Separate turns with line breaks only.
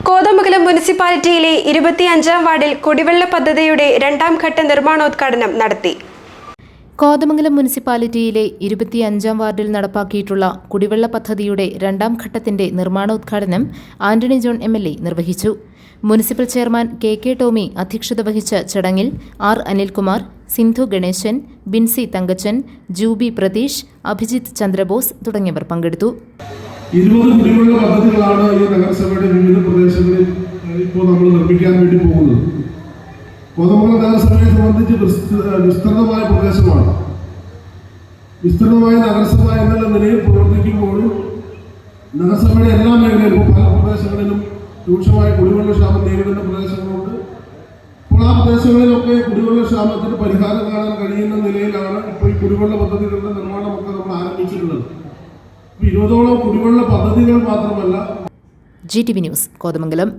കോതമംഗലം മുനിസിപ്പാലിറ്റിയിലെ 25-ാം വാർഡിൽ കുടിവെള്ള പദ്ധതിയുടെ രണ്ടാം ഘട്ട നിർമ്മാണോദ്ഘാടനം നടത്തി.
കോതമംഗലം മുനിസിപ്പാലിറ്റിയിലെ 25-ാം വാർഡിൽ നടപ്പാക്കിയിട്ടുള്ള കുടിവെള്ള പദ്ധതിയുടെ രണ്ടാം ഘട്ടത്തിന്റെ നിർമ്മാണോദ്ഘാടനം ആന്റണി ജോൺ MLA നിർവഹിച്ചു. മുനിസിപ്പൽ ചെയർമാൻ കെ ടോമി അധ്യക്ഷത വഹിച്ച ചടങ്ങിൽ ആർ അനിൽകുമാർ, സിന്ധു ഗണേശൻ, ബിൻസി തങ്കച്ചൻ, ജൂബി പ്രതീഷ്, അഭിജിത്ത് ചന്ദ്രബോസ് തുടങ്ങിയവർ പങ്കെടുത്തു.
20 കുടിവെള്ള പദ്ധതികളാണ് ഈ നഗരസഭയുടെ വിവിധ പ്രദേശങ്ങളിൽ ഇപ്പോൾ നമ്മൾ നിർമ്മിക്കാൻ വേണ്ടി പോകുന്നത്. കോതമംഗലം നഗരസഭയെ സംബന്ധിച്ച് വിസ്തൃതമായ പ്രദേശമാണ്. വിസ്തൃതമായ നഗരസഭ എന്നുള്ള നിലയിൽ പ്രവർത്തിക്കുമ്പോഴും നഗരസഭയുടെ എല്ലാ മേഖലയിലും പല പ്രദേശങ്ങളിലും രൂക്ഷമായ കുടിവെള്ള ക്ഷാമം നേരിടുന്ന പ്രദേശങ്ങളുണ്ട്. അപ്പോൾ ആ പ്രദേശങ്ങളിലൊക്കെ കുടിവെള്ള ക്ഷാമത്തിന് പരിഹാരം കാണാൻ കഴിയുന്ന നിലയിലാണ് ഇപ്പോൾ ഈ കുടിവെള്ള പദ്ധതികളുടെ നിർമ്മാണമൊക്കെ നമ്മൾ ആരംഭിച്ചിട്ടുള്ളത്. 20ഓളം കുടിവെള്ള പദ്ധതികൾ മാത്രമല്ല.
GTV news Kothamangalam.